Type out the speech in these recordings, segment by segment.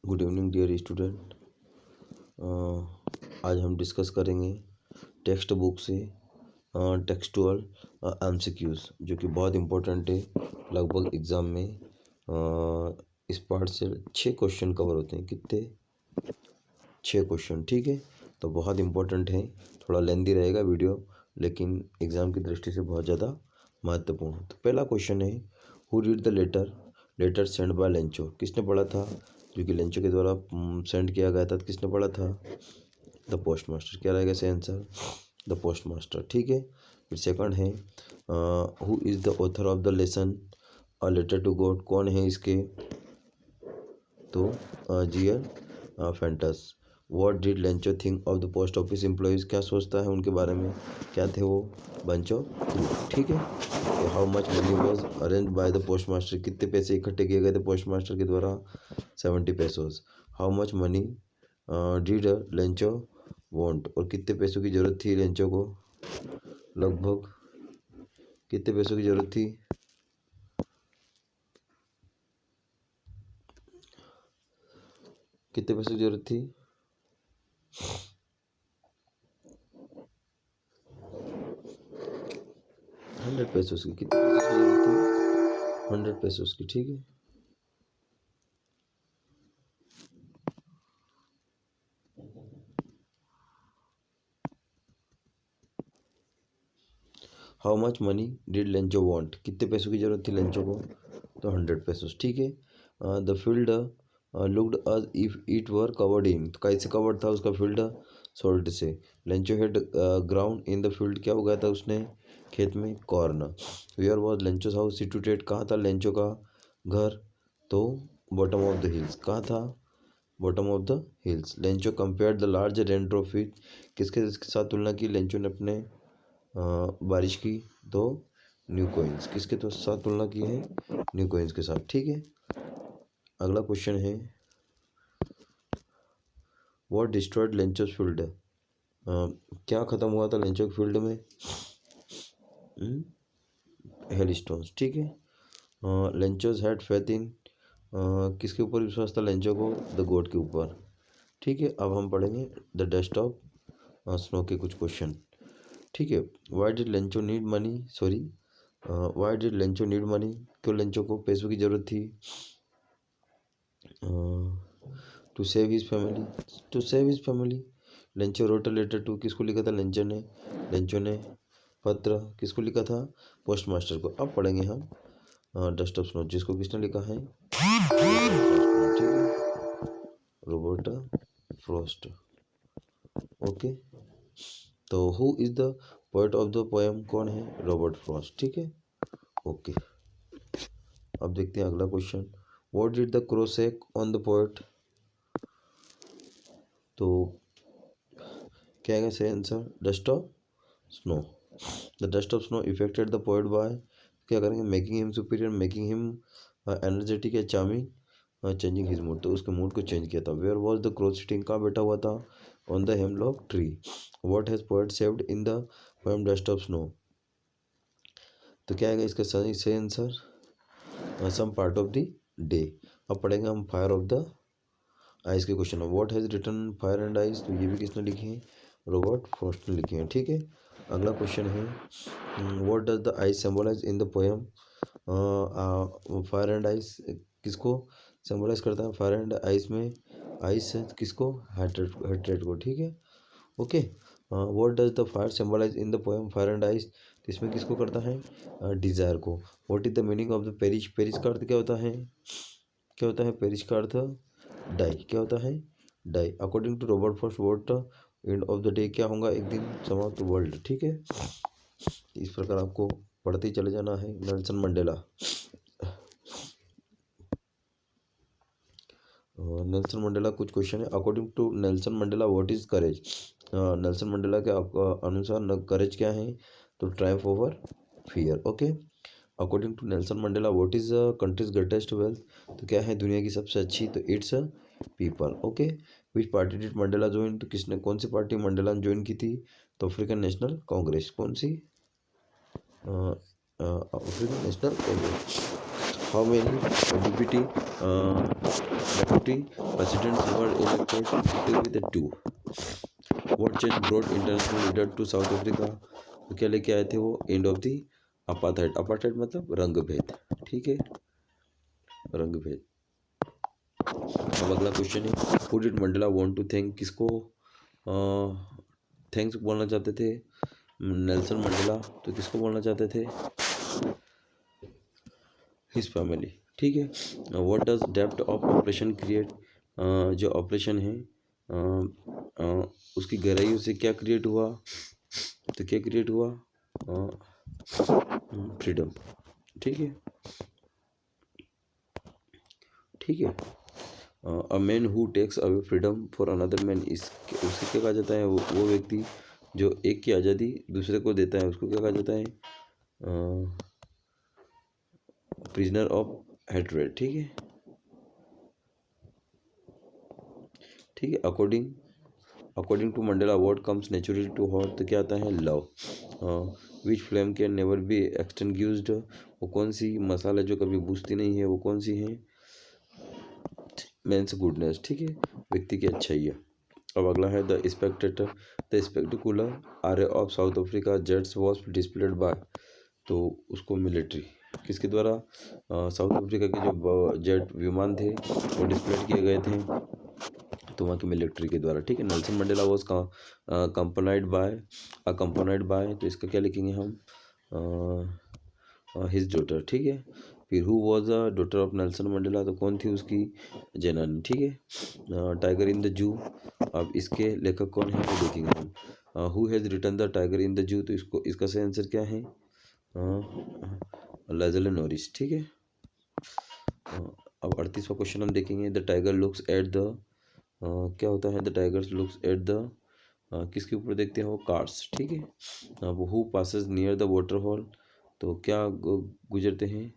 Good evening dear student. आज हम discuss करेंगे टेक्स्ट बुक से टेक्सटुअल एमसीक्यूज, जो कि बहुत इम्पोर्टेंट है। लगभग एग्ज़ाम में इस पार्ट से 6 क्वेश्चन कवर होते हैं। कितने? 6 क्वेश्चन, ठीक है। तो बहुत इम्पोर्टेंट है, थोड़ा लेंदी रहेगा वीडियो, लेकिन एग्ज़ाम की दृष्टि से बहुत ज़्यादा महत्वपूर्ण। तो पहला क्वेश्चन है, who read the letter send by Lencho. किसने पढ़ा था? जो कि लेंचो के द्वारा सेंड किया गया था। तो किसने पढ़ा था? The post master. क्या रहेगा सही आंसर? द पोस्ट मास्टर, ठीक है। फिर सेकंड है, who is the author of the lesson a letter to God. कौन है इसके? तो GL Fuentes. What did Lencho think of the post office employees. क्या सोचता है उनके बारे में? क्या थे वो? बंच ऑफ ग्रुप, ठीक है। How much money was arrange by the post master. कितने पैसे इकट्ठे किए गए थे पोस्ट मास्टर के द्वारा? 70 pesos. How much money did Lencho want. और कितने पैसों की ज़रूरत थी लेंचो को? लगभग कितने पैसों की ज़रूरत थी? कितने पैसों की ज़रूरत थी? 100 पेसोस की। कितने पैसों की ज़रूरत थी? 100 पेसोस की, ठीक है। How much money did Lencho want. कितने पैसों की ज़रूरत थी लेंचो को? तो 100 पेसोस, ठीक है। The field looked as if it were covered in. तो कैसे कवर्ड था उसका फील्ड? सॉल्ट से। Lencho had ground in the field. क्या उगाया था उसने खेत में? Corn. Where was Lencho's house situated. कहाँ था लेंचो का घर? तो बॉटम ऑफ द हिल्स। कहाँ था? Bottom of the hills. Lencho compare the large rain of with. किसके साथ तुलना की लेंचो ने अपने बारिश की? तो न्यू कोइंस। किसके तो साथ तुलना की है? न्यू कोइंस के साथ, ठीक है। अगला क्वेश्चन है, व्हाट डिस्ट्रॉयड लेंचोस फील्ड। क्या खत्म हुआ था लेंचो के फील्ड में? हेल स्टोन्स, ठीक है। लेंचोस हैड फेथ इन। किसके ऊपर विश्वास था लेंचो को? द गॉड के ऊपर, ठीक है। अब हम पढ़ेंगे द डस्ट ऑफ स्नो के कुछ क्वेश्चन, ठीक है। Why did Lencho need money, why did Lencho need money. क्यों लेंचो को पैसों की ज़रूरत थी? To save his family. To save his family. Lencho wrote a letter to. किसको लिखा था लेंचो ने? लेंचो ने पत्र किसको लिखा था? पोस्ट मास्टर को। अब पढ़ेंगे हम डस्ट ऑफ स्नो, जिसको किसने लिखा है? ठीक है, रॉबर्ट फ्रॉस्ट, ओके। तो who is the poet of the poem. कौन है? रॉबर्ट फ्रॉस्ट, ठीक है, ओके। अब देखते हैं अगला question, what did the crow say on the poet. तो क्या है सही answer? Dust of snow. The dust of snow affected the poet by. क्या करेंगे? Making him superior, making him energetic या चार्मिंग, चेंजिंग हिज मूड। तो उसके mood को चेंज किया था। Where was the crow sitting. कहाँ बैठा हुआ था? On the hemlock tree. What has poet saved in the poem dust of snow. तो क्या है इसका सही answer? Some part of the day. अब पढ़ेंगे हम फायर ऑफ द आइस के question. What has written fire and ice. तो ये भी किसने लिखे हैं? रॉबर्ट फ्रॉस्ट ने लिखे हैं, ठीक है। अगला क्वेश्चन है, what does the ice symbolize in the poem. Fire and ice किसको सिंबलाइज करता है? फायर एंड आइस में आइस किसको? हेट्रेट को, ठीक है, okay. What does the fire symbolize in the poem fire and ice. इसमें किसको करता है? डिजायर को। What is the meaning of the perish. Perish का अर्थ क्या होता है? क्या होता है पेरिश का अर्थ? डाई। क्या होता है? Die. According to Robert Frost what end of the day. क्या होगा एक दिन समाप्त वर्ल्ड, ठीक है। इस प्रकार आपको पढ़ते ही चले जाना है। Nelson Mandela. नेल्सन मंडेला कुछ क्वेश्चन है। According to Nelson Mandela what is courage. Nelson Mandela के अनुसार करेज क्या है? तो triumph over fear, okay. According to Nelson Mandela what is country's greatest wealth. तो क्या है दुनिया की सबसे अच्छी? तो it's people, okay. Which party did Mandela join. तो किसने कौन सी पार्टी मंडेला ने ज्वाइन की थी? तो अफ्रीकन नेशनल कांग्रेस। कौन सी? African National Congress. How many deputy presidents were elected effectively the two. What change brought international leader to South Africa? तो क्या लेके आए थे वो? And of the apartheid. Apartheid मतलब रंग भेद. ठीक है, रंग भेद. अब अगला क्वेश्चन है, who did Mandela want to thank? किसको थैंक्स बोलना चाहते थे? Nelson Mandela. तो किसको बोलना चाहते थे? His family. ठीक है. What does depth of operation create? जो ऑपरेशन है उसकी गहराई से क्या क्रिएट हुआ? तो क्या क्रिएट हुआ? फ्रीडम. ठीक है, ठीक है. A man who takes away freedom for another man, उससे क्या कहा जाता है? वो व्यक्ति जो एक की आज़ादी दूसरे को देता है, उसको क्या कहा जाता है? Prisoner of hatred. ठीक है, ठीक है. According to Mandela what comes naturally to heart? तो क्या आता है? Love. Which flame can never be extinguished? वो कौन सी मसाला जो कभी बुझती नहीं है, वो कौन सी है? Man's goodness. ठीक है, व्यक्ति की अच्छाई है. अब अगला है the spectacular array of South Africa jets was displayed by. तो उसको मिलिट्री किसके द्वारा? साउथ अफ्रीका के जो जेट विमान थे वो डिस्प्लेड किए गए थे, तो वहाँ की मिलिट्री के द्वारा. ठीक है. Nelson Mandela was accompanied by. तो इसका क्या लिखेंगे हम? His daughter. ठीक है. फिर who was a daughter of Nelson Mandela? तो कौन थी उसकी? जनानी. ठीक है. टाइगर इन द जू. अब इसके लेखक कौन है वो देखेंगे हम. Who has written the tiger in the zoo? तो इसका सही आंसर क्या है? Leslie Norris. ठीक है. अब 38वां क्वेश्चन हम देखेंगे. The tiger looks at the क्या होता है? The tiger looks at the किसके ऊपर देखते हैं वो? कार्स. ठीक है. अब who passes near the water hole? तो क्या गुजरते हैं?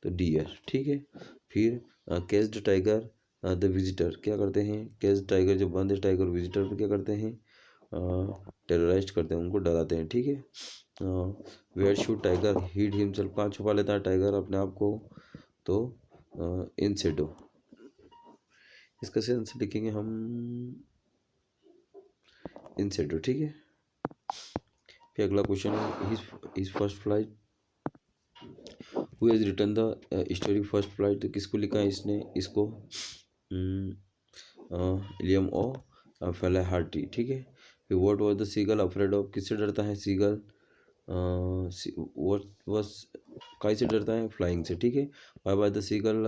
तो डियर. ठीक है. फिर catch the tiger the visitor क्या करते हैं? कैच टाइगर जब बंद है टाइगर, विजिटर पर क्या करते हैं? टेरराइज करते हैं, उनको डराते हैं. ठीक है. Where should tiger hide himself? कहाँ छुपा लेता है टाइगर अपने आप को? तो इन शेडो. इसका से आंसर लिखेंगे हम इन शेडो. ठीक है. फिर अगला क्वेश्चन है, his first flight. Who has written the story first flight? तो किसको लिखा है इसने? इसको विलियम ओ फैलाहार्टी. ठीक है. फिर what was the seagull afraid of? किससे डरता है सीगल? व्हाट वाज काय से डरता है? फ्लाइंग से. ठीक है. Why was the seagull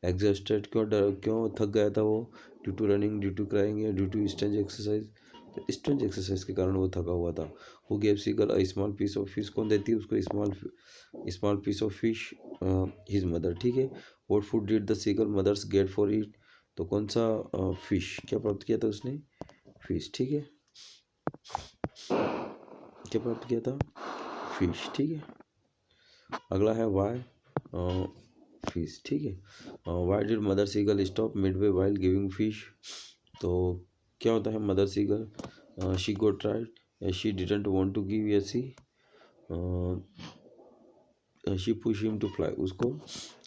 exhausted? क्यों थक गया था वो? Due to running, due to crying या ड्यू टू स्ट्रेंज एक्सरसाइज? तो स्ट्रेंज एक्सरसाइज के कारण वो थका हुआ था. Who gave seagull a small piece of fish? कौन देती है उसको small piece of fish? His mother. ठीक है. What food did the seagull mother's get for it? तो कौन सा फिश क्या प्राप्त किया था उसने? फिश. ठीक है. क्या प्राप्त किया था? फिश. ठीक है. अगला है वाई फिश. ठीक है. Why did mother seagull stop midway while giving fish? तो क्या होता है mother seagull? She got tried, she didn't want to give, या she push him to fly, उसको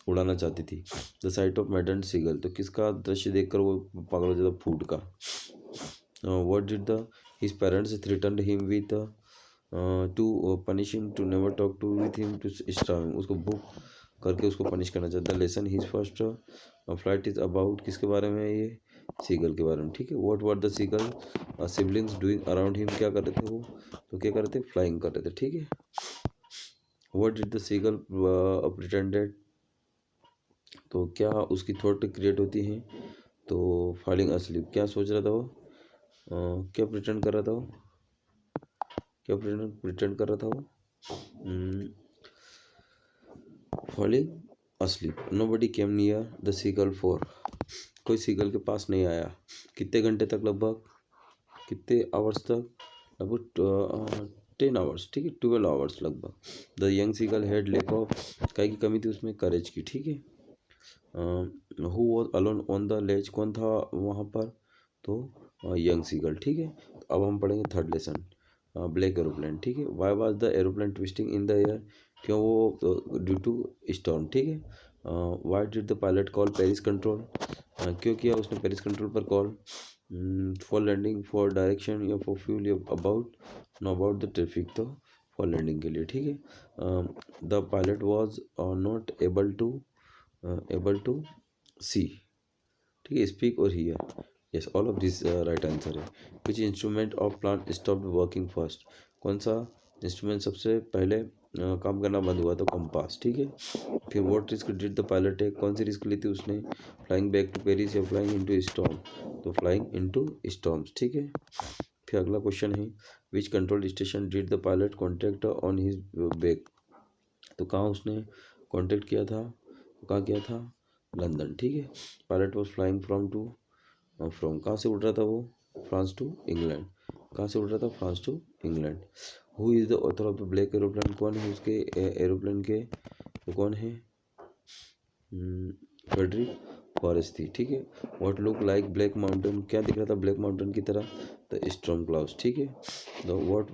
उड़ाना चाहती थी. The sight of maiden seagull. तो किसका दृश्य देखकर वो पागल हो जाता? फूड का. What did the his parents threatened him with to punish him to never talk to with him to starve him? उसको भूख करके उसको पनिश करना चाहता है. Lesson his first flight is about किसके बारे में? ये सीगल के बारे में. ठीक है. What were the seagull siblings doing around him? क्या कर रहे थे वो? तो क्या कर रहे थे? फ्लाइंग कर रहे थे. ठीक है. What did the seagull pretended? तो क्या उसकी थॉट क्रिएट होती हैं? तो फॉलिंग अस्लीप. क्या सोच रहा था वो? क्या प्रिटेंड कर रहा था वो? क्या प्रिटेंड कर रहा था वो? Falling asleep. Nobody came near the seagull for. कोई सीगल के पास नहीं आया. कितने घंटे तक? लगभग कितने आवर्स तक? लगभग 10 आवर्स. ठीक है. 12 आवर्स लगभग. The young seagull had lack of, काय की कमी थी उसमें? करेज की. ठीक है. Who was alone on the ledge? कौन था वहाँ पर? तो यंग सीगल. ठीक है. अब हम पढ़ेंगे थर्ड लेसन, ब्लैक एरोप्लेन. ठीक है. Why was the aeroplane twisting in the air? क्यों वो? Due to storm. ठीक है. Why did the pilot call Paris control? क्यों किया उसने पेरिस कंट्रोल पर call? For landing, for direction या फॉर फ्यूल या about? No, about the traffic, तो फॉर लैंडिंग के लिए, ठीक है। The pilot was not able to see, ठीक है, स्पीक और hear. Yes, all of this right answer है। Which instrument of plant stopped working first? कौन सा इंस्ट्रूमेंट सबसे पहले काम करना बंद हुआ? तो कंपास, ठीक है। फिर what risk did the pilot take? कौन सी रिस्क ली थी उसने? फ्लाइंग बैक टू पेरिस या फ्लाइंग इनटू स्टॉर्म? तो फ्लाइंग इनटू स्टॉर्म्स, ठीक है। फिर अगला क्वेश्चन है, which control station did the pilot contact on his back? तो कहाँ उसने कॉन्टेक्ट किया था? कहाँ किया था? लंदन, ठीक है। पायलट वॉज फ्लाइंग फ्रॉम कहाँ से उड़ रहा था वो? France to England. कहाँ से उड़ रहा था? France to England. Who is the author of the black aeroplane? कौन है उसके एरोप्लेन के? तो कौन है? फ्रेडरिक फॉरेस्ट थी, ठीक है। What look like black mountain? क्या दिख रहा था ब्लैक माउंटेन की तरह? द स्टॉर्म क्लाउड्स, ठीक है। The what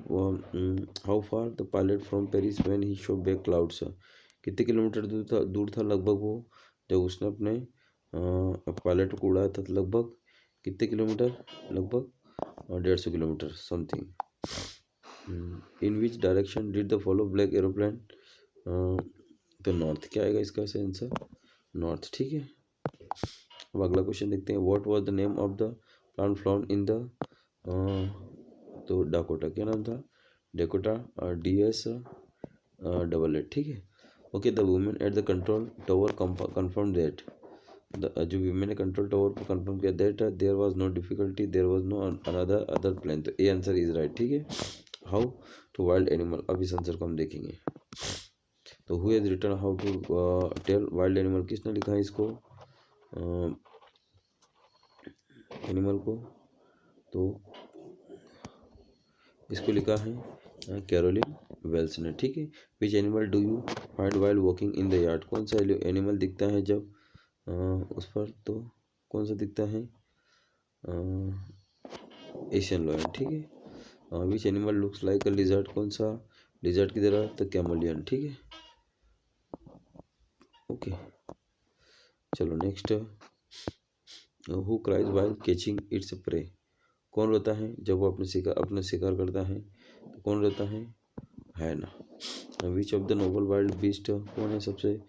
how far the pilot from Paris when he show back clouds? कितने किलोमीटर दूर था लगभग वो, जब उसने अपने पायलट को उड़ाया था? लगभग कितने किलोमीटर? लगभग 150 kilometre something. In which direction did the follow black aeroplane? तो नॉर्थ। क्या आएगा इसका आंसर? नॉर्थ, ठीक है। अब अगला क्वेश्चन देखते हैं, what was the name of the plant found in the तो डाकोटा, क्या नाम था? डेकोटा, DS888, ठीक है। Okay, the women at the control tower confirm that, जो वीमेन ने कंट्रोल टावर पर कंफर्म किया that there was no difficulty, there was no other plan, तो ए आंसर इज राइट, ठीक है। हाउ टू वाइल्ड एनिमल, अब इस answer को हम देखेंगे। तो who has written how to tell wild animal, किसने लिखा है इसको एनिमल को? तो इसको लिखा है कैरोलिन वेल्स ने, ठीक है। Which animal do you find wild walking in the yard? कौन सा एनिमल दिखता है जब उस पर, तो कौन सा दिखता है? एशियन लॉयन, ठीक है। Which animal looks like a lizard? कौन सा लिजर्ड की तरह? तो कैमलियन, ठीक है। ओके, चलो next, who cries while catching its prey? कौन रोता है जब वो अपने शिकार करता है? तो कौन रोता है ना। Which of the noble wild beast? कौन है सबसे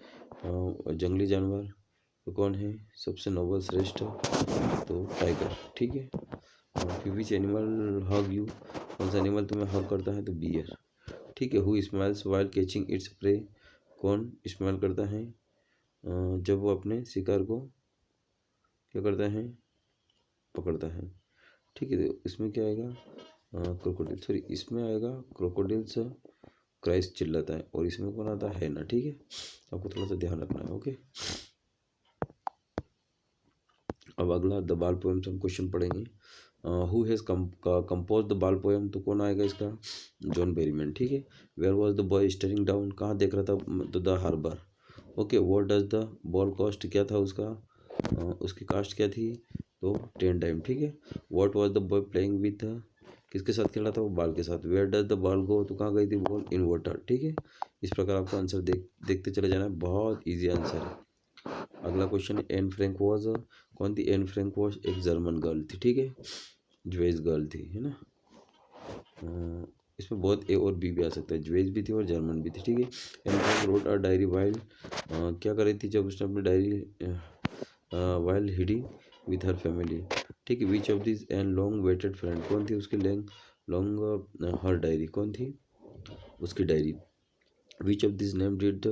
जंगली जानवर? तो कौन है सबसे नोबल श्रेष्ठ? तो टाइगर, ठीक है। Which animal hug you? कौन सा एनिमल तुम्हें हग करता है? तो बियर, ठीक है। Who smiles while catching its prey? कौन स्माइल करता है जब वो अपने शिकार को क्या करता है? पकड़ता है, ठीक है। तो इसमें क्या आएगा? क्रोकोडिल, सॉरी, इसमें आएगा क्रोकोडिल्स क्राइस्ट चिल्लाता है, और इसमें कौन आता है ना, ठीक है। आपको थोड़ा सा ध्यान रखना है, ओके। अब अगला द बाल पोएम से हम क्वेश्चन पढ़ेंगे। Who has compose the ball poem? तो कौन आएगा इसका? जॉन बेरीमैन, ठीक है। Where was the boy staring down? कहाँ देख रहा था? तो the harbour, okay. What does the ball cost? क्या था उसका उसकी कास्ट क्या थी? तो 10 टाइम, ठीक है। What was the boy playing with? किसके साथ खेल रहा था? वो बॉल के साथ। वेयर डज द बॉल गो? तो कहाँ गई थी बॉल? इन वाटर, ठीक है। इस प्रकार आपको आंसर देखते चले जाना है, बहुत इजी आंसर है। अगला क्वेश्चन है, एन फ्रैंक वॉज, कौन थी एन फ्रैंक? वॉज एक जर्मन गर्ल थी, ठीक है, ज्वेज गर्ल थी, है ना। इसमें बहुत ए और बी भी आ सकता है, ज्वेज भी थी और जर्मन भी थी, ठीक है। Anne Frank wrote a diary while, क्या कर रही थी जब उसने अपनी डायरी वाइल हिडी विथ हर फैमिली, ठीक है। Which of this and long waited friend, कौन थी उसकी लॉन्ग हर डायरी, कौन थी उसकी diary? Which of this name did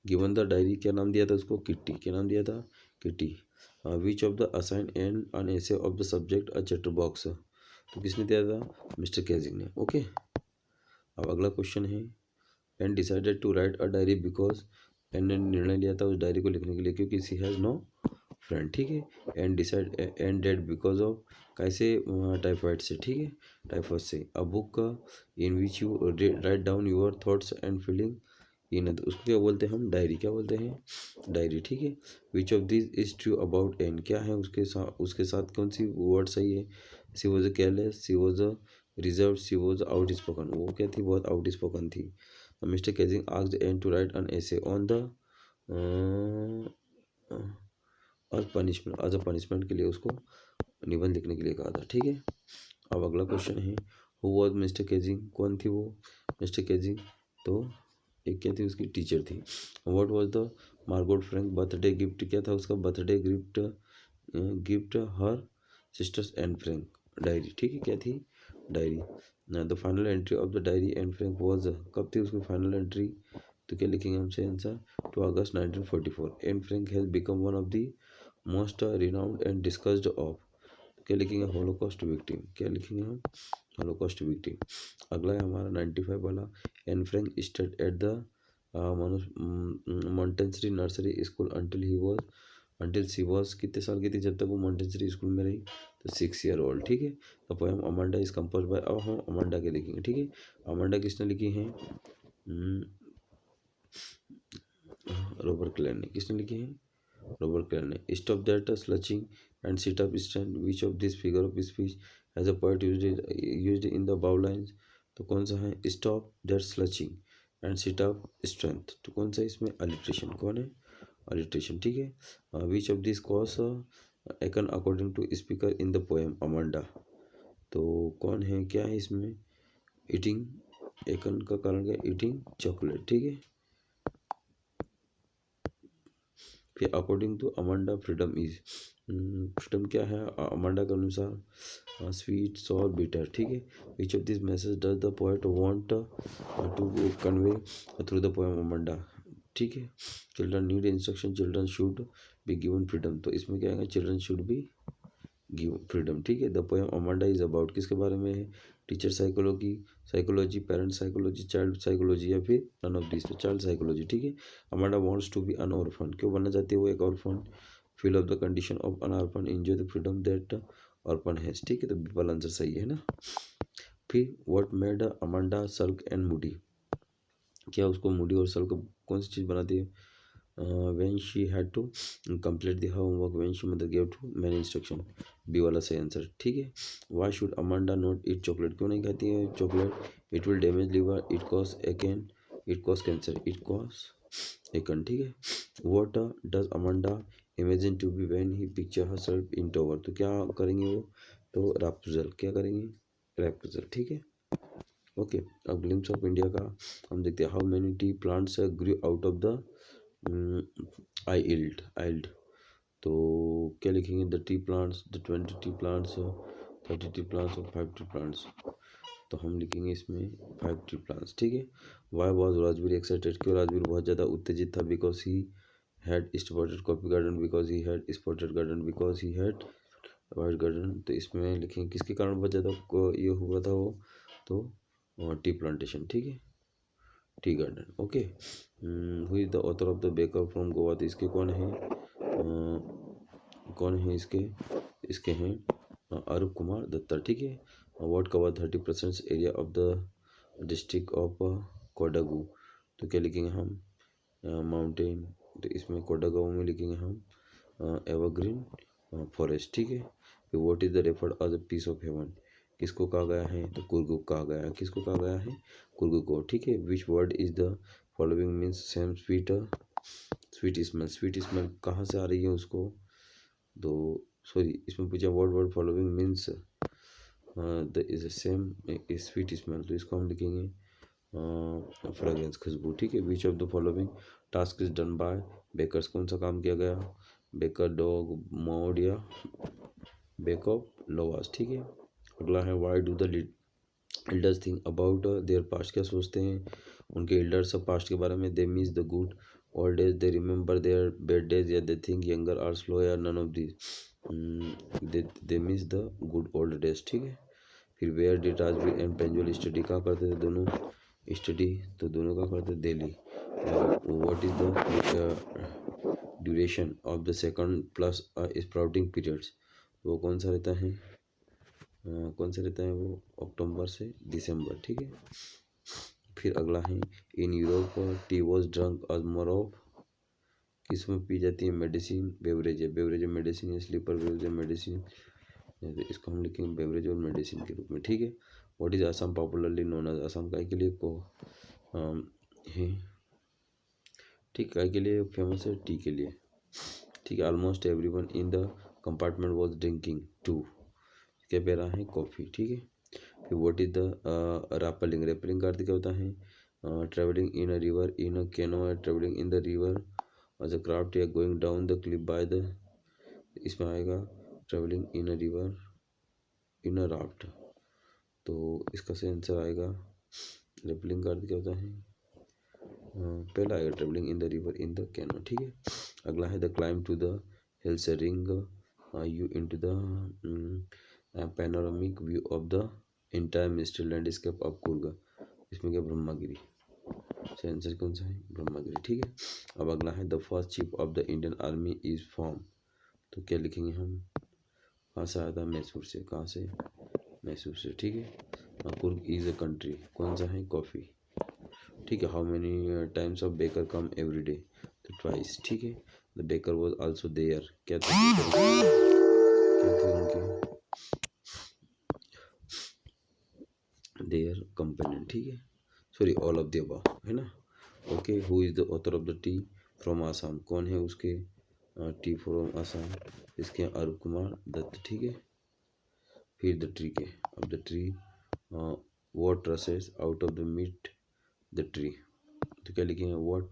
given the diary, क्या नाम दिया था उसको? किट्टी, क्या नाम दिया था? Kitty. Which of the assign and an essay of the subject a chatter box, तो किसने दिया था? मिस्टर कैजिंग ने, ओके। अब अगला क्वेश्चन है, Anne decided to write a diary because, Anne ने निर्णय लिया था उस डायरी को लिखने के लिए क्योंकि सी हैज़ नो फ्रेंड, ठीक है। And decide and dead because of, कैसे? टाइफाइड से, ठीक है, टाइफाइड से। A book in which you write down your thoughts and feeling in, तो उसको क्या बोलते हैं हम? डायरी, क्या बोलते हैं? डायरी, ठीक है। Which of this is true about Anne, क्या है उसके साथ कौन सी वर्ड सही है? She was a careless, she was a reserve, she was outspoken, वो क्या थी? बहुत आउट स्पोकन थी। Mister Keesing asked Anne to write an essay on the as a punishment के लिए उसको निबंध लिखने के लिए कहा था। ठीक है, अब अगला क्वेश्चन है हु वॉज मिस्टर केजिंग, कौन थी वो मिस्टर केजिंग, तो एक क्या थी उसकी टीचर थी। What was the Margot Frank birthday gift, क्या था उसका birthday gift her sisters and Frank, diary. ठीक है, क्या थी diary. The final entry of the diary and Frank was, कब थी उसकी फाइनल एंट्री, तो क्या लिखेंगे हमसे answer 2 August 1944 and Frank has become one of the most renowned and discussed of, क्या लिखेंगे होलोकॉस्ट विक्टिम, क्या लिखेंगे हम होलोकॉस्ट विक्टिम। अगला है हमारा 95 वाला, Anne Frank studied at the Montessori nursery school until she was, कितने साल की थी जब तक वो मॉन्टेसरी स्कूल में रही, तो 6 ईयर ओल्ड। ठीक है, तो poem Amanda is compose bye, अब हम अमांडा के लिखेंगे। ठीक है, अमांडा किसने लिखी है, रॉबर्ट क्लेन ने, किसने लिखी है रॉबर्ट क्लेन ने। Stop that slouching and sit up stand, which of this figure of speech as a poet used in the bowlines, तो कौन सा है stop that slouching and sit up strength, तो कौन सा इसमें अलिट्रेशन, कौन है अलिट्रेशन। ठीक है, विच ऑफ दिस कॉज एकन according to speaker in the poem Amanda, तो कौन है क्या है इसमें ईटिंग, एकन का कारण क्या ईटिंग चॉकलेट। ठीक है, फिर according to Amanda freedom is, freedom क्या है अमांडा के अनुसार स्वीट सॉर बिटर। ठीक है, which of this message does the poet want to convey through the poem Amanda. ठीक है, children need instruction, children should be given freedom, तो इसमें क्या है children should be give freedom. ठीक है, the poem Amanda is about, किसके बारे में है teacher psychology parent psychology child psychology या फिर नन ऑफ दिस, तो चाइल्ड साइकोलॉजी। ठीक है, Amanda wants to be an orphan, क्यों बनना चाहती है वो एक orphan, feel of the condition of an orphan, enjoy the freedom that orphan has. ठीक है, तो बिल्कुल आंसर सही है ना। फिर what made Amanda sulk and moody, क्या उसको मूडी और सल्क कौन सी चीज़ बनाती है, when she had to complete the homework when she mother gave too many instruction, B वाला सही आंसर। ठीक है, why should Amanda not eat chocolate, क्यों नहीं खाती है chocolate, it will damage liver, it cause cancer, it cause एकन। ठीक है, what does Amanda imagine to be when he picture herself in tower, तो क्या करेंगे वो, तो रापुजल, क्या करेंगे रापुजल। ठीक है, ओके। अब ग्लिम्स ऑफ इंडिया का हम देखते हैं, how many tea plants grew out of the isled, तो क्या लिखेंगे the tea plants, the 20 tea plants, 30 tea plants और 5 टी प्लांट्स, तो हम लिखेंगे इसमें 5 टी प्लांट्स। ठीक है, वाई वॉज राजवीर एक्साइटेड, क्यों राजवीर बहुत ज़्यादा उत्तेजित था, because he had spotted coffee garden, because he had spotted garden, because he had white garden, तो इसमें लिखेंगे किसके कारण बहुत ज़्यादा ये हुआ था वो, तो टी प्लांटेशन। ठीक है, tea garden. Okay, who is the author of the baker from Goa, तो इसके कौन है इसके हैं अरूप कुमार दत्ता। ठीक है, what cover 30% area of the district of Kodagu, तो क्या लिखेंगे हम माउंटेन, तो इसमें कोडागू में लिखेंगे हम एवरग्रीन फॉरेस्ट। ठीक है, what is the referred as a piece of heaven, किसको कहा गया है, तो कुर्गु कहा गया है, किसको कहा गया है कुर्गु को। ठीक है, which word is the following means same sweet smell कहाँ से आ रही है उसको, तो सॉरी इसमें पूछा word following means the is same sweet smell, तो इसको हम लिखेंगे फ्रेग्रेंस खुशबू। ठीक है, which of the following task is done by bakers, कौन सा काम किया गया बेकर डॉग मोड या बेक ऑफ लोवास। ठीक है, अगला है why do the elders think about their past, क्या सोचते हैं उनके एल्डर्स पास्ट के बारे में, they miss the good old days, they remember there bad days, या they think younger are slow, या none of this, they miss the good old days. ठीक है, फिर where did Rajvir and Pranjol study, कहाँ करते थे दोनों स्टडी, तो दोनों का करते Delhi. What is the duration of the second flush sprouting periods, वो कौन सा रहता है वो अक्टूबर से दिसंबर। ठीक है, फिर अगला है in Europe tea was drunk as more of, किसमें पी जाती है medicine beverage medicine, sleeper beverage medicine, इसको हम लिखेंगे बेवरेज और मेडिसिन के रूप में। ठीक है, what is Assam popularly known as, Assam काय के लिए को है, ठीक काय के लिए फेमस है टी के लिए। ठीक ठीक है। Almost everyone in the compartment was drinking to, क्या पी रहा है, कॉफ़ी, ठीक है। फिर what is the rappelling, rappelling का अर्थ क्या होता है, travelling in a river in a canoe, travelling in the river as a craft या going down the cliff by the, इसमें आएगा travelling in a river in a raft, तो इसका सही आंसर आएगा रैपलिंग का अर्थ क्या होता है, पहला आएगा travelling in the river in the canoe, ठीक है। अगला है the climb to the hills ring you into the panoramic view of the entire mystery landscape of Coorg, इसमें क्या ब्रह्मागिरी, सही आंसर कौन सा है, ब्रह्मागिरी, ठीक है। अब अगला है the first chief of the Indian army is form, तो क्या लिखेंगे हम, कहाँ से आया था, मैसूर से, कहाँ से, मैसूर से, ठीक है। कुर्ग इज अ कंट्री, कौन सा है, कॉफ़ी, ठीक है। How many times of baker come every day, तो ट्वाइस, ठीक है। The baker was also there, क्या थे, क्या थे उनके, देयर कंपेनियन, ठीक है। Sorry, all of the above, है ना। Okay, who is the author of the tea from Assam, कौन है उसके टी फ्रॉम आसाम, इसके अरूप कुमार दत्त, ठीक है। फिर द ट्री के, अब the tree what rushes out of the meet the tree, तो क्या लिखेंगे, what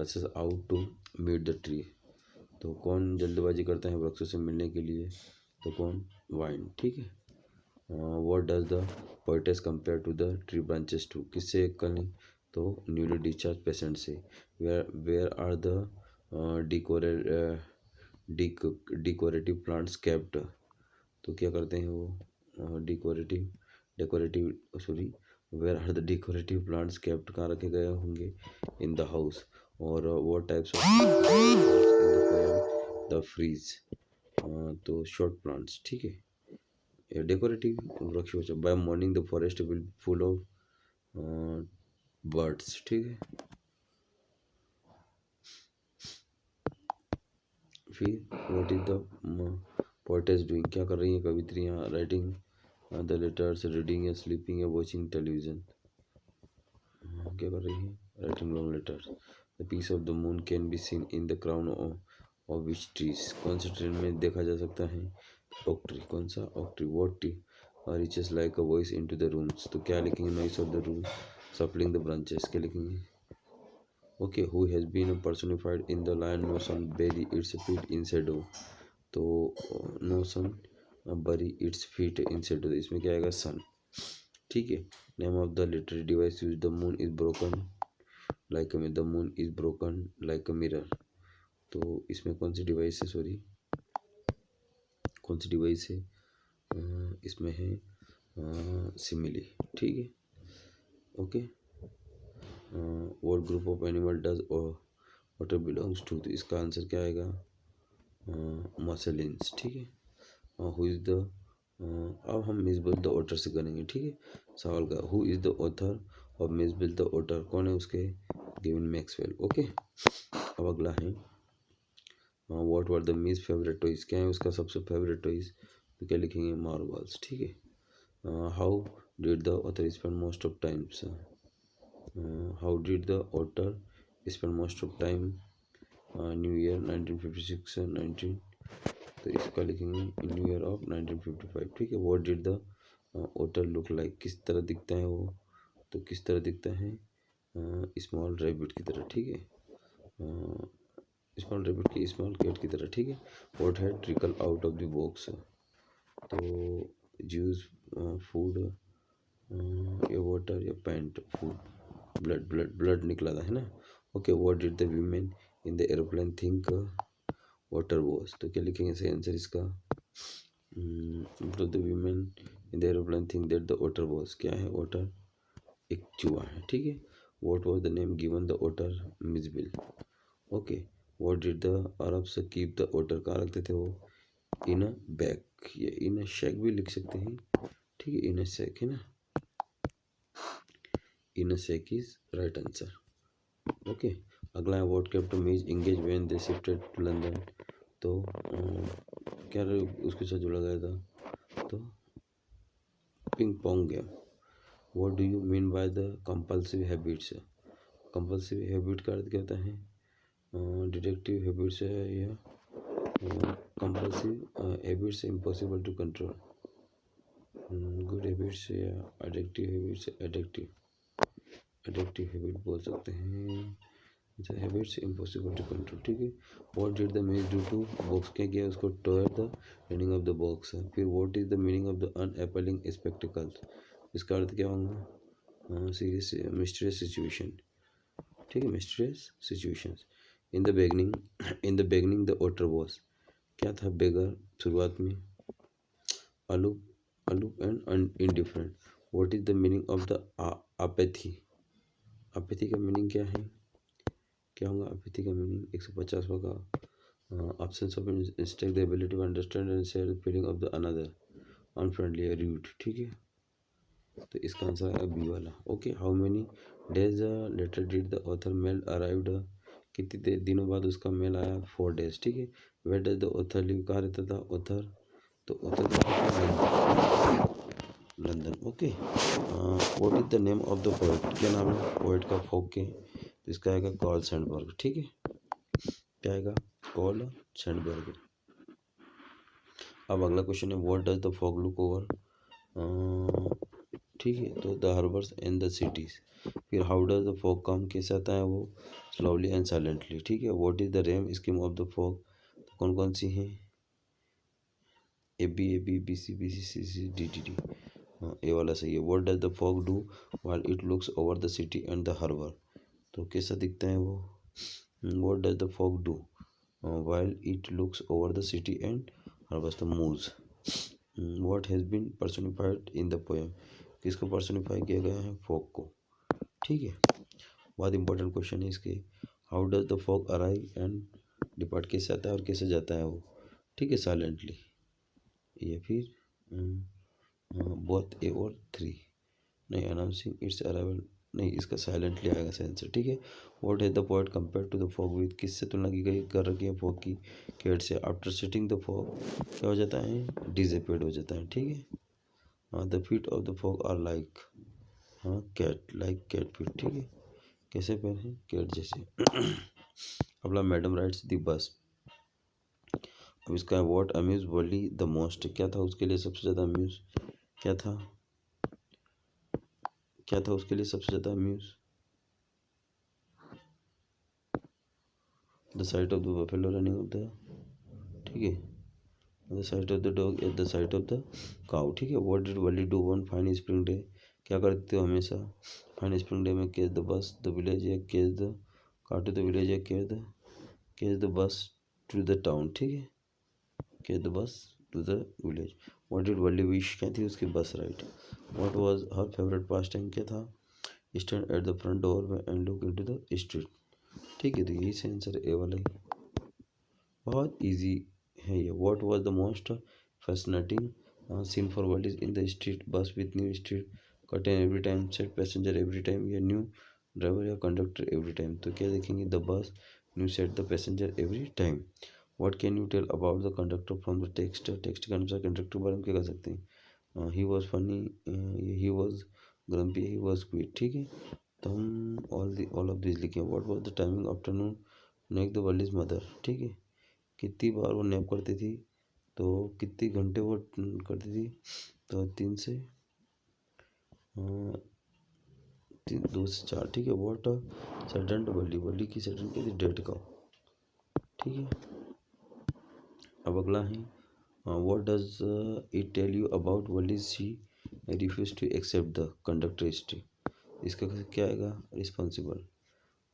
rushes out to meet the tree, तो कौन जल्दबाजी करता है वृक्षों से मिलने के लिए, तो कौन, वाइन, ठीक है। What does the poetess compare to the tree branches to, किससे करें, तो न्यूली डिस्चार्ज पेशेंट से। Where are the decorative plants kept, तो क्या करते हैं वो, decorative sorry, where are the decorative plants kept, कहाँ रखे गए होंगे, इन द हाउस। और what types of in the poem the freeze, तो शॉर्ट प्लांट्स, ठीक है। डेकोरेटिव वृक्ष, by morning the forest will full of birds, ठीक है। फिर what is the poetess doing, क्या कर रही हैं कवित्रियाँ, राइटिंग द लेटर्स, रीडिंग या स्लीपिंग या वॉचिंग टेलीविजन, क्या कर रही है, writing long letters. The piece of the moon can be seen in the crown of which trees, कौन से ट्री में देखा जा सकता है, ओक ट्री, कौन सा, oak tree. What tree reaches like a voice into the rooms, तो क्या लिखेंगे, noise of the room sapling the branches, क्या लिखेंगे। Okay, who has been personified in the line no sun bury its feet in shadow, तो no sun bury its feet in shadow, इसमें क्या आएगा, सन, ठीक है। Name of the literary device use, the moon is broken like the moon is broken like a mirror, तो इसमें कौन सी device है, सॉरी कौन सी डिवाइस है, इसमें है सिमिली, ठीक है। Okay, what group of animal does water belongs to, तो इसका आंसर क्या आएगा, मसलिन्स, ठीक है। हु इज द, अब हम मिसबल द ऑटर से करेंगे, ठीक है। सवाल का, who is the author of Mijbil the otter, कौन है उसके, गिवन मैक्सवेल, ओके। अब अगला है what were the Mij's favourite toys, क्या है उसका सबसे फेवरेट टॉयज, तो क्या लिखेंगे, मार्बल्स, ठीक है। How did the author spend most of times, how did the author spend most of time new year 1956 19, तो इसका लिखेंगे इन न्यू ईयर ऑफ 1955, ठीक है। What did the author look like, किस तरह दिखता है वो, तो किस तरह दिखता है, स्मॉल रैबिट की तरह, ठीक है, स्मॉल रैबिट की स्मॉल कैट की तरह, ठीक है। What had trickle out of the box, तो जूस, फूड या वाटर या पैंट, फूड, ब्लड, ब्लड निकला था, है ना। Okay, what did the women in the aeroplane think water was, तो क्या लिखेंगे सही आंसर इसका, the women in the aeroplane think that the water was, क्या है, वाटर एक चूहा है, ठीक है। What was the name given the water, मिसबिल, okay. What did the Arabs keep the water, कहाँ रखते थे वो, इन अ बैग, या इन अ शैक भी लिख सकते हैं, ठीक है, इन अ शैक, है ना, in a shack is right answer, okay. अगला है what kept Mij engaged when they shifted to London, तो क्या उसके साथ जोड़ा गया था, तो ping pong game. What do you mean by the compulsive habits, compulsive habit का अर्थ क्या होता है, डिडक्टिव हैबिट्स है या impulsive habits impossible to control. Good habits या एडिक्टिव हैबिट्स, एडिक्टिव हैबिट बोल सकते हैं। जो हैबिट्स इम्पॉसिबल टू कंट्रोल, ठीक है। What did the miss do to box, क्या किया उसको, tore the reading of the box. फिर what is the meaning of the unappealing spectacles, इसका अर्थ क्या होगा, सीरियस मिस्टीरियस सिचुएशन, ठीक है, mysterious situations. In the beginning the otter was, क्या था बेगर शुरुआत में, aloof and indifferent. What is the meaning of the apathy? apathy का मीनिंग क्या है, क्या होगा apathy का मीनिंग, 150वां का, absence of instinct, the ability to understand and share the feeling of the another, unfriendly or rude, ठीक है। तो इसका आंसर है बी वाला। Okay, how many days later did the author mail arrived, कितने दिनों बाद उसका मेल आया, 4 days, ठीक है। Where does the author live, कहाँ रहता था ऑथर, तो author London. Okay, what is the name of the poet, क्या नाम है पोएट का, फोक के, तो इसका आएगा कार्ल सैंडबर्ग, ठीक है। क्या आएगा, कार्ल सैंडबर्ग। अब अगला क्वेश्चन है, what does the fog look over, ठीक है, तो the harbours and the cities. फिर how does the fog come, कैसे आता है वो, स्लोली एंड साइलेंटली, ठीक है। What is the rhyme scheme of the fog, तो कौन कौन सी हैं, A B C C D D D, ये वाला सही है। What does the fog do while it looks over the city and the harbour, तो कैसा दिखता है वो, what does the fog do while it looks over the city and harbour, तो moves. What has been personified in the poem, किसको personify किया गया है, फॉग को, ठीक है। बहुत इंपॉर्टेंट क्वेश्चन है इसके, how does the fog arrive and depart, कैसे आता है और कैसे जाता है वो, ठीक है, साइलेंटली, या फिर बोथ ए और 3, नहीं, अनाउंसिंग इट्स अराइवल, नहीं, इसका साइलेंटली आएगा सेंसर, ठीक है। What has the poet compare to the fog with, किससे तुलना की गई कर रखी है फॉग की, कैट से। आफ्टर सिटिंग द फॉग क्या हो जाता है, डिसअपियर्ड हो जाता है, ठीक है। The feet of the fog are like, cat, like cat feet, ठीक है, कैसे पैर हैं, कैट जैसे। अगला, मैडम राइड्स द बस, अब इसका what amuse Valli the most, क्या था उसके लिए सबसे ज़्यादा अम्यूज, क्या था, क्या था उसके लिए सबसे ज़्यादा amuse, the sight of the buffalo running off the, ठीक है, the sight of the dog at the sight of the cow, ठीक है। What did Valli do one fine spring day, क्या करते हो हमेशा फाइन स्प्रिंग डे में, catch the bus the village, या catch the car to the village, या catch the bus to the town, ठीक है, catch the bus to the village. What did Valli wish, क्या थी उसकी bus ride. What was her favourite pastime, क्या था, stand at the front door में and look into the street, ठीक है, तो यही से आंसर ए वाला ही, बहुत इजी है ये। What was the most fascinating scene for world in the street, bus with new street curtain every time, set passenger every time, या न्यू ड्राइवर या कंडक्टर एवरी टाइम, तो क्या देखेंगे, the bus new set the passenger every time. What can you tell about the conductor from the text, text के अनुसार conductor के बारे में क्या कर सकते हैं, he was funny, he was grumpy, he was quit, ठीक है, तो हम ऑल ऑफ दिस लिखें। What was the timing afternoon neck the world is mother, ठीक है, कितनी बार वो नैप करती थी, तो कितने घंटे वो करती थी, तो 3 से 2 से 4, ठीक है। व्हाट सडन बली की सडन की थी, डेट का, ठीक है। अब अगला है, what does it tell you about Valli, she refuse to accept the conductor history, इसका क्या आएगा, responsible.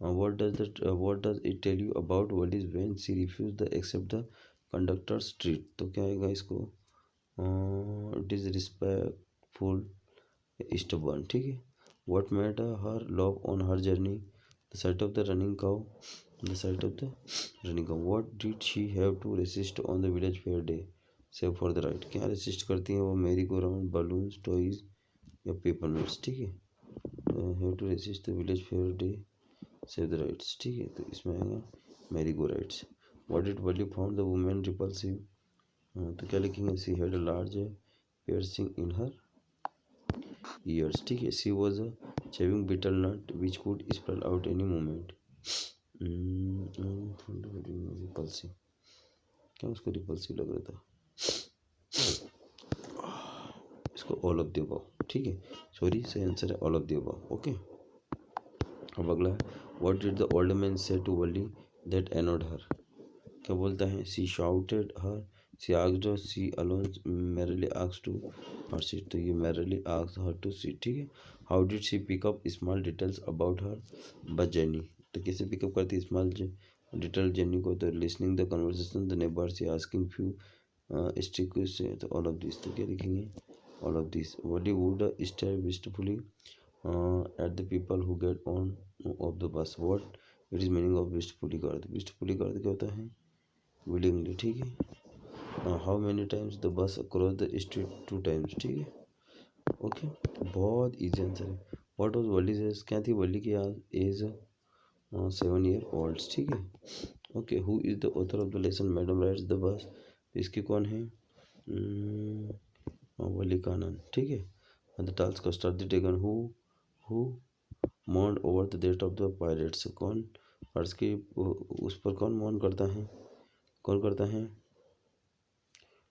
what does it tell you about Wallis when she refused to accept the conductor's treat, तो क्या आएगा इसको, disrespectful, stubborn, ठीक है। what made her love on her journey, the sight of the running cow, what did she have to resist on the village fair day, save for the ride, क्या resist करती हैं वो, merry go round, balloons, toys, या paper mitts, ठीक है, have to resist the village fair day, save the rides, ठीक है, तो इसमें आएगा merry go rides. What did Valli found the women repulsive, तो क्या लिखेंगे, she had a large piercing in her ears, ठीक है, she was chewing bitter nut which could spell out any moment, repulsive, क्या उसको रिपल्सिव लग रहा था, इसको ऑल ऑफ द अबव, ठीक है, सॉरी सही आंसर है all of the above. Okay, अब अगला है what did the old man say to Valli that annoyed her, क्या बोलता है, she shouted her, she asked her, she alone merrily asked to her seat, तो ये merrily asked her to seat, ठीक है। How did she pick up small details about her bus journey, तो कैसे pickup करती स्मॉल डिटेल जर्नी को, तो listening the conversation the neighbours, asking few stick से, तो ऑल ऑफ दिस, तो क्या लिखेंगे all of this. Valli would stare wistfully at the people who get on off the bus, what it is meaning of wistfully का अर्थ, wistfully का अर्थ क्या होता है, विलिंगली, ठीक है। How many times the bus cross the street, 2 times, ठीक है। ओके, बहुत इजी आंसर है। व्हाट वाज वलीज एज, क्या थी वली की एज 7 ईयर ओल्ड, ठीक है। Okay, who is the author of the lesson madam rides the bus, इसकी कौन है, वली कानन, ठीक है। The task custard the dragon who mourn over the death of the pirates, कौन अर्थ की उस पर कौन मौन करता है, कौन करता है,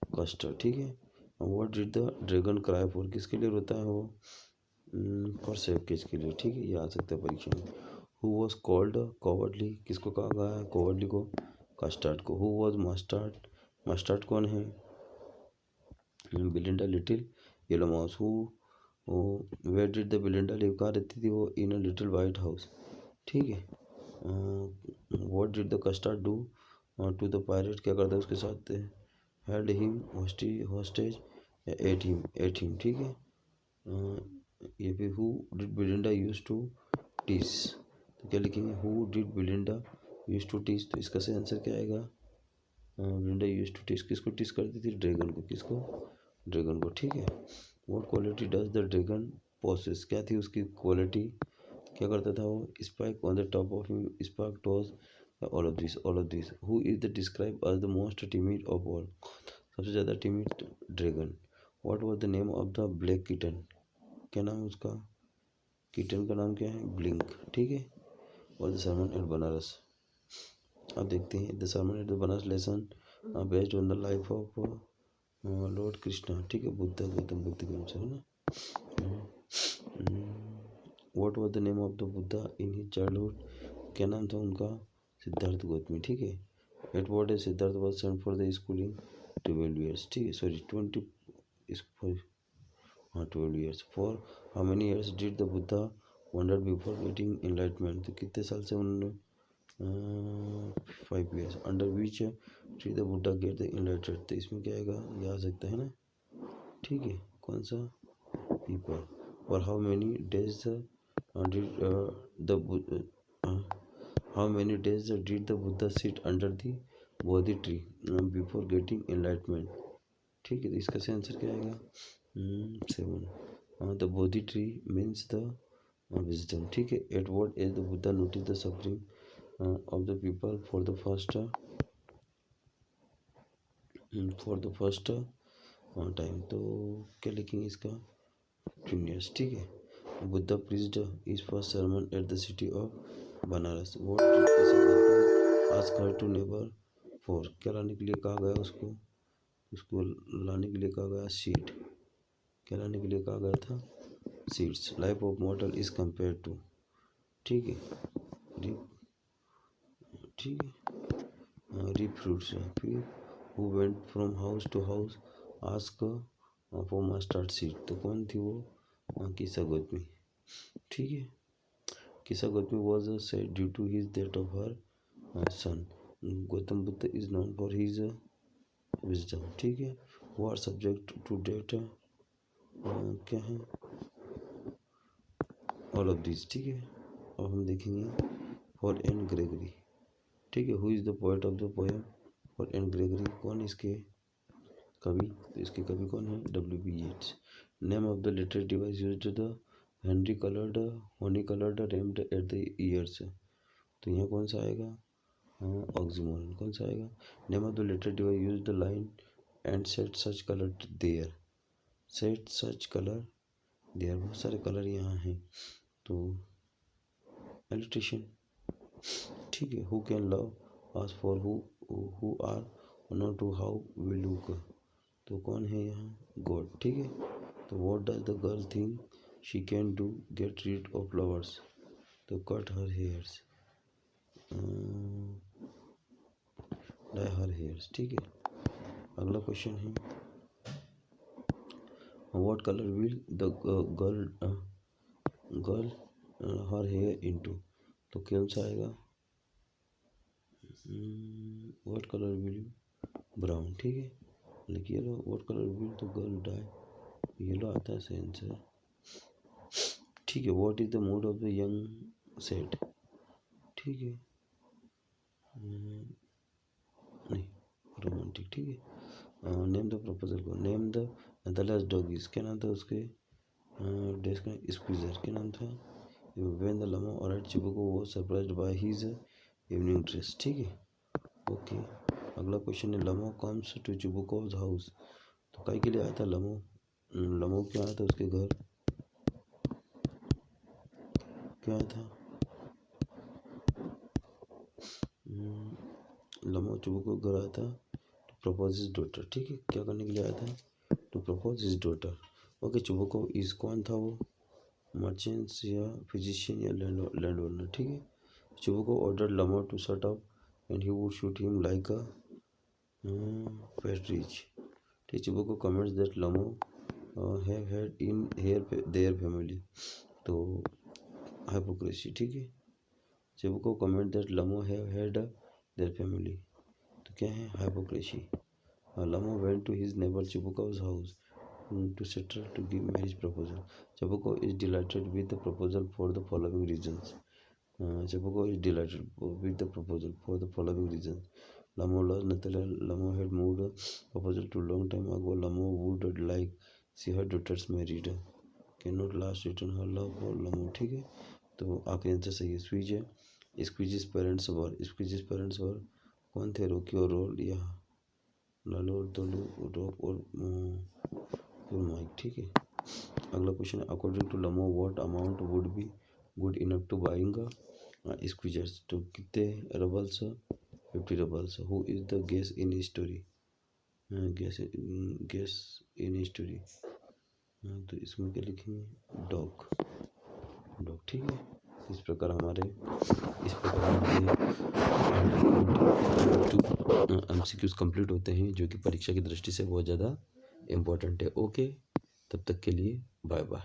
कस्टर्ड, ठीक है। What did the dragon cry for, किसके लिए रोता है वो, फॉर सेफ केज के लिए, ठीक है, ये आ सकता है परीक्षा में। हु वॉज कॉल्ड कॉवर्डली, किसको कहा गया है कॉवर्डली को, कस्टर्ड को। हु वॉज मस्टर्ड, मस्टर्ड कौन है, Belinda little yellow mouse. Who where did the Belinda live, कहाँ रहती थी वो, in a little white house, ठीक है। What did the custard do to the pirate, क्या करता है उसके साथ, held him hostage, ate him, ठीक है। ये भी who did Belinda use to tease, तो क्या लिखेंगे who did Belinda use to tease, तो इसका सही आंसर क्या आएगा, बिलिंडा यूज टू टीस, किसको टीस करती थी, ड्रैगन को, किसको, ड्रैगन को, ठीक है। What quality does the dragon possess, क्या थी उसकी क्वालिटी, क्या करता था वो, spike on the top of him, spike toss, all of this. Who is the describe as the most timid of all, सबसे ज़्यादा timid dragon. What was the name of the black kitten, क्या नाम है उसका, kitten का नाम क्या है, ब्लिंक, ठीक है। और द सर्मन एट बनारस, अब देखते हैं the sermon at the Banaras lesson based on the life of lord Krishna, ठीक है, बुद्ध, गौतम बुद्ध के अनुसार है ना। What was the name of the Buddha in his childhood, क्या नाम था उनका, सिद्धार्थ गौतमी, ठीक है। At what age Siddhartha was sent for the schooling, 12 years, ठीक है, सॉरी 20 हाँ 12 years. For how many years did the Buddha wonder before getting enlightenment, तो कितने साल से उन्होंने 5 years. Under which tree the Buddha get the एनलाइटेड, तो इसमें क्या आएगा, ये आ सकता है ना, ठीक है, कौन सा, पीपल। और how many days did the how many days did the Buddha sit under the Bodhi tree before getting enlightenment, ठीक है, तो इसका सही आंसर क्या आएगा, 7। The Bodhi tree means the wisdom, ठीक है। At what age the Buddha notice the suffering of the people for the first time, तो क्या लिखेंगे इसका, 15 ईयर्स, ठीक है। Buddha preached his first sermon at the city of Banaras. What did ask her to neighbour for, क्या लाने के लिए कहा गया उसको, उसको लाने के लिए कहा गया सीड, क्या लाने के लिए कहा गया था, seeds. Life of mortal is compare to, ठीक है, ठीक है, री फ्रूट्स। फिर who went from house to house ask for mustard seed, तो कौन थी वो, किसा गौतमी, ठीक है। Kisa Gotami was sad due to his death of her son. Gautam Buddha is known for his wisdom, ठीक है। Who are subject to death, क्या है, ऑल ऑफ दिस, ठीक है। अब हम देखेंगे फॉर एन ग्रेगरी, ठीक है। Who is the poet of the poem for Anne Gregory, कौन इसके कवि, तो इसके कवि कौन है, W.B. Yeats. Name of the literary device used the Henry coloured honey coloured rammed at the ears, तो यहाँ कौन सा आएगा, ऑक्सीमोरन, कौन सा आएगा। Name of the literary device use the line and set such colour there, set such colour there, बहुत सारे कलर यहाँ हैं, तो एलिट्रेशन, ठीक है। Who can love us for who are not to how we look, तो कौन है यहाँ, गॉड, ठीक है। तो what does the girl think she can do get rid of flowers, तो cut her hairs, dye her hairs, ठीक है। अगला क्वेश्चन है what colour will the girl her hair into, तो कौन सा आएगा, व्हाट कलर विल ब्राउन, ठीक है। Like yellow, what colour will the girl dye, yellow आता है सही आंसर, ठीक है। What is the mood of the young set, ठीक है, नहीं रोमांटिक, ठीक है। नेम द प्रपोजल को, नेम द नेदरलैंड्स डॉगीज, क्या नाम था उसके, डेस्क का स्क्वीजर, क्या नाम था। When the Lomov arrived Chubukov was surprised by his evening dress, ठीक है, ओके। अगला क्वेश्चन है Lomov comes to Chubukov's house, तो काई के लिए आया था लमो, लमो क्यों आया था उसके घर, क्यों आया था, लमो चिबुको घर आया था टू प्रपोज हिज डॉटर, ठीक है, क्या करने के लिए आया था, to propose his daughter, okay. Chubukov is कौन था वो, मर्चेंट्स या फिजिशियन या लैंड ओनर, ठीक है। Chubukov order Lomov to shut up and he would shoot him like a partridge, ठीक। Chubukov comments that Lomov have had in their family, तो hypocrisy, ठीक है। Chubukov comment that Lomov have had their family, तो क्या है, hypocrisy. Lomov went to his neighbour Chubukov's house to settle to give marriage proposal. Chabuko is delighted with the proposal for the following reasons. Chabuko is delighted with the proposal for the following reasons. Lamo loves Nathalie. Lamo had moved a proposal to long time ago. Lamo would like see her daughters married. Cannot last return her love for Lamo, ठीक है। तो आखिरी answer सही है, squeeze है। स्क्वीजिस parents were कौन थे, रोकी और रोल या लालू और तोलू, रॉक और माइक, ठीक है। अगला क्वेश्चन है according to Lomov what amount would be good enough to buying Squeezers, तो कितने roubles, 50 roubles. Who is the guess in story, guess in story, तो इसमें क्या लिखेंगे, डॉग, ठीक है। इस प्रकार हमारे MCQs कंप्लीट होते हैं जो कि परीक्षा की दृष्टि से बहुत ज़्यादा इम्पोर्टेंट है, ओके। तब तक के लिए बाय बाय।